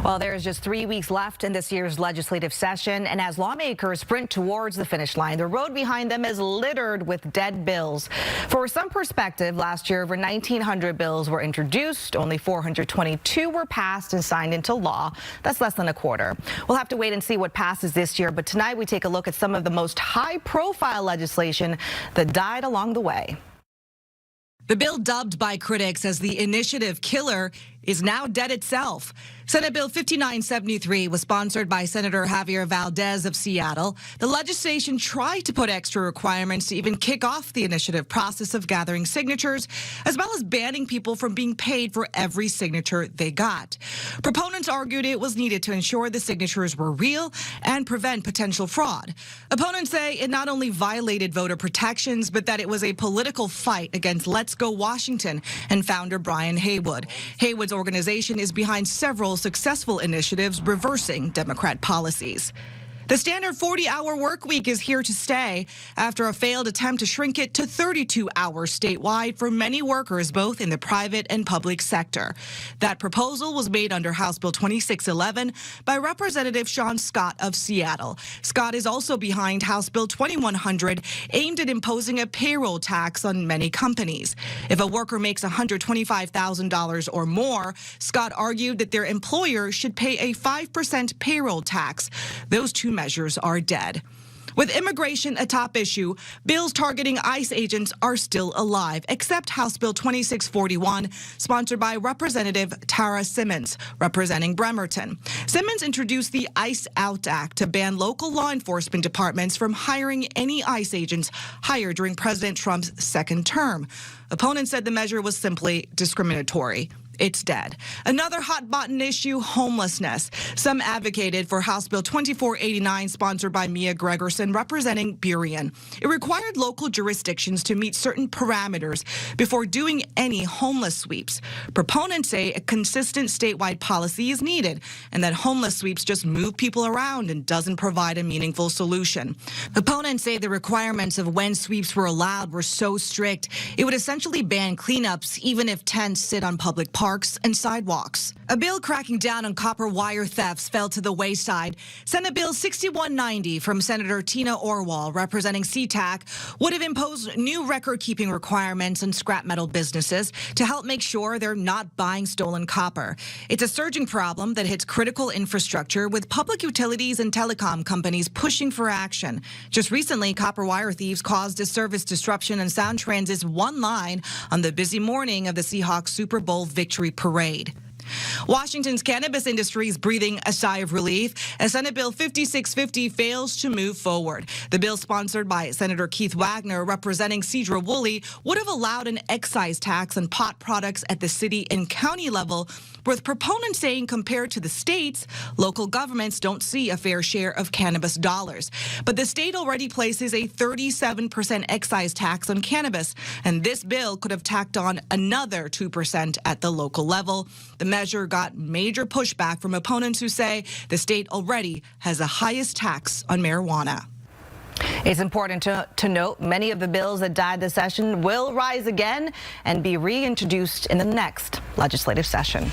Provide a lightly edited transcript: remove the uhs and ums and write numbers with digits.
Well, there is just 3 weeks left in this year's legislative session, and as lawmakers sprint towards the finish line, the road behind them is littered with dead bills. For some perspective, last year over 1,900 bills were introduced. Only 422 were passed and signed into law. That's less than a quarter. We'll have to wait and see what passes this year, but tonight we take a look at some of the most high-profile legislation that died along the way. The bill, dubbed by critics as the initiative killer, is now dead itself. Senate Bill 5973 was sponsored by Senator Javier Valdez of Seattle. The legislation tried to put extra requirements to even kick off the initiative process of gathering signatures, as well as banning people from being paid for every signature they got. Proponents argued it was needed to ensure the signatures were real and prevent potential fraud. Opponents say it not only violated voter protections, but that it was a political fight against Let's Go Washington and founder Brian Haywood. Haywood's organization is behind several successful initiatives reversing Democrat policies. The standard 40-hour work week is here to stay after a failed attempt to shrink it to 32 hours statewide for many workers, both in the private and public sector. That proposal was made under House Bill 2611 by Representative Sean Scott of Seattle. Scott is also behind House Bill 2100, aimed at imposing a payroll tax on many companies. If a worker makes $125,000 or more, Scott argued that their employer should pay a 5% payroll tax. Those two measures are dead. With immigration a top issue, bills targeting ICE agents are still alive, except House Bill 2641, sponsored by Representative Tara Simmons, representing Bremerton. Simmons introduced the ICE Out Act to ban local law enforcement departments from hiring any ICE agents hired during President Trump's second term. Opponents said the measure was simply discriminatory. It's dead. Another hot-button issue, homelessness. Some advocated for House Bill 2489, sponsored by Mia Gregerson, representing Burien. It required local jurisdictions to meet certain parameters before doing any homeless sweeps. Proponents say a consistent statewide policy is needed and that homeless sweeps just move people around and doesn't provide a meaningful solution. Opponents say the requirements of when sweeps were allowed were so strict, it would essentially ban cleanups even if tents sit on public parks and sidewalks. A bill cracking down on copper wire thefts fell to the wayside. Senate Bill 6190 from Senator Tina Orwell, representing SeaTac, would have imposed new record-keeping requirements on scrap metal businesses to help make sure they're not buying stolen copper. It's a surging problem that hits critical infrastructure, with public utilities and telecom companies pushing for action. Just recently, copper wire thieves caused a service disruption on Sound Transit's one line on the busy morning of the Seahawks Super Bowl victory parade. Washington's cannabis industry is breathing a sigh of relief as Senate Bill 5650 fails to move forward. The bill, sponsored by Senator Keith Wagner, representing Cedar Woolley, would have allowed an excise tax on pot products at the city and county level, with proponents saying compared to the states, local governments don't see a fair share of cannabis dollars. But the state already places a 37% excise tax on cannabis, and this bill could have tacked on another 2% at the local level. The measure got major pushback from opponents who say the state already has the highest tax on marijuana. It's important to note many of the bills that died this session will rise again and be reintroduced in the next legislative session.